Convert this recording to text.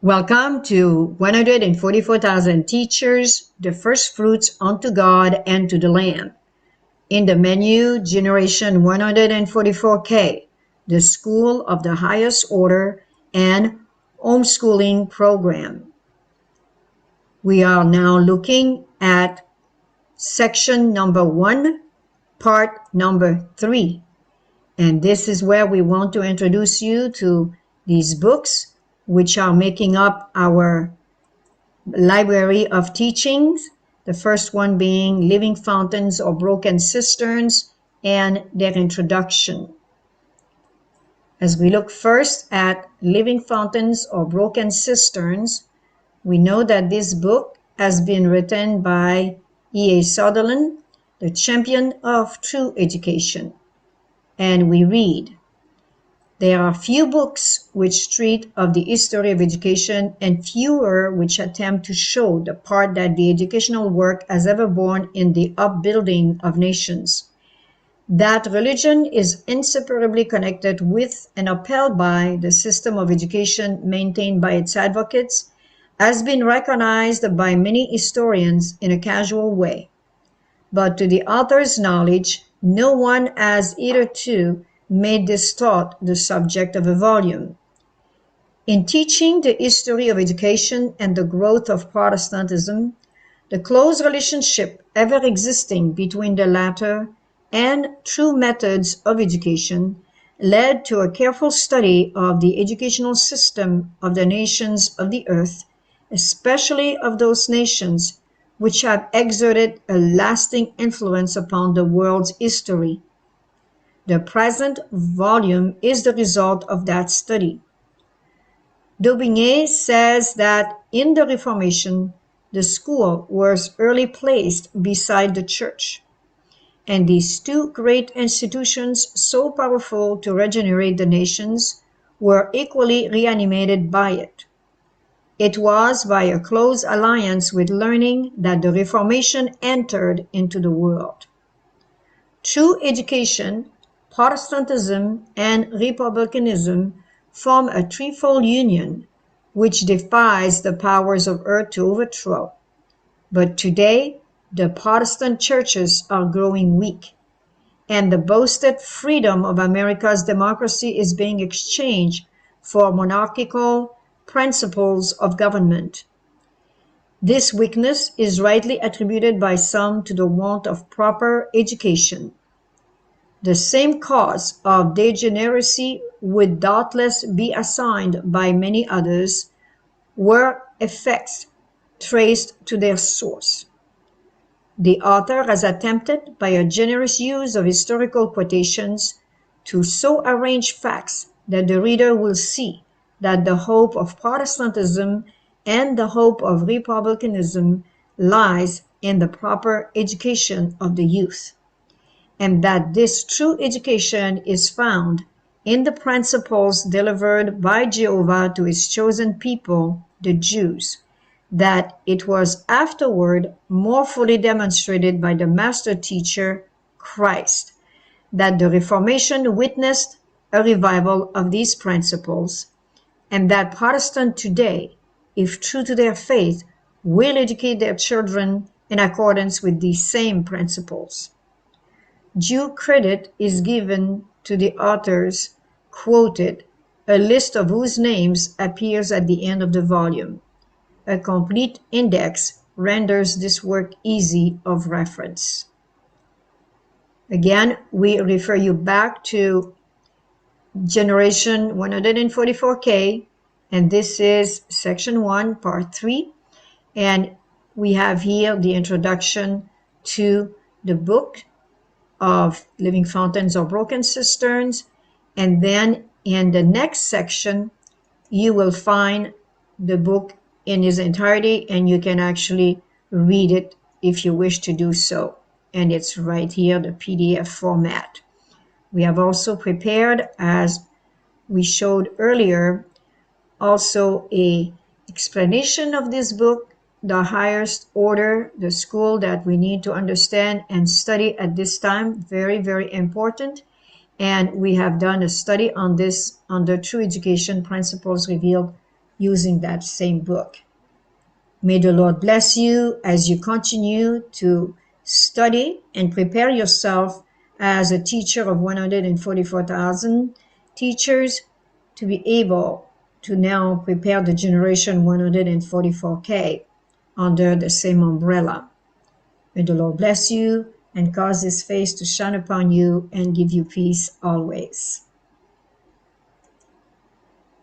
Welcome to 144,000 Teachers, the First Fruits unto God and to the Lamb. In the menu, Generation 144k, the School of the Highest Order and Homeschooling Program. We are now looking at section number 1, part number 3. And this is where we want to introduce you to these books, which are making up our library of teachings. The first one being Living Fountains or Broken Cisterns and their introduction. As we look first at Living Fountains or Broken Cisterns, we know that this book has been written by E.A. Sutherland, the champion of true education. And we read, there are few books which treat of the history of education and fewer which attempt to show the part that the educational work has ever borne in the upbuilding of nations. That religion is inseparably connected with and upheld by the system of education maintained by its advocates has been recognized by many historians in a casual way. But to the author's knowledge, no one has hitherto made this thought the subject of a volume. In teaching the history of education and the growth of Protestantism, the close relationship ever existing between the latter and true methods of education led to a careful study of the educational system of the nations of the earth, especially of those nations which have exerted a lasting influence upon the world's history. The present volume is the result of that study. Daubigné says that in the Reformation, the school was early placed beside the church, and these two great institutions, so powerful to regenerate the nations, were equally reanimated by it. It was by a close alliance with learning that the Reformation entered into the world. True education, Protestantism, and Republicanism form a threefold union which defies the powers of earth to overthrow. But today, the Protestant churches are growing weak, and the boasted freedom of America's democracy is being exchanged for monarchical principles of government. This weakness is rightly attributed by some to the want of proper education. The same cause of degeneracy would doubtless be assigned by many others, were effects traced to their source. The author has attempted, by a generous use of historical quotations, to so arrange facts that the reader will see that the hope of Protestantism and the hope of Republicanism lies in the proper education of the youth, and that this true education is found in the principles delivered by Jehovah to his chosen people, the Jews, that it was afterward more fully demonstrated by the master teacher, Christ, that the Reformation witnessed a revival of these principles, and that Protestants today, if true to their faith, will educate their children in accordance with these same principles. Due credit is given to the authors quoted, a list of whose names appears at the end of the volume. A complete index renders this work easy of reference. Again, we refer you back to Generation 144k, and this is section 1, part 3. And we have here the introduction to the book of Living Fountains or Broken Cisterns. And then in the next section, you will find the book in its entirety, and you can actually read it if you wish to do so. And it's right here, the PDF format. We have also prepared, as we showed earlier, also a explanation of this book, the highest order, the school that we need to understand and study at this time. Very, very important. And we have done a study on this under True Education Principles Revealed using that same book. May the Lord bless you as you continue to study and prepare yourself as a teacher of 144,000 teachers to be able to now prepare the Generation 144k under the same umbrella. May the Lord bless you and cause his face to shine upon you and give you peace always.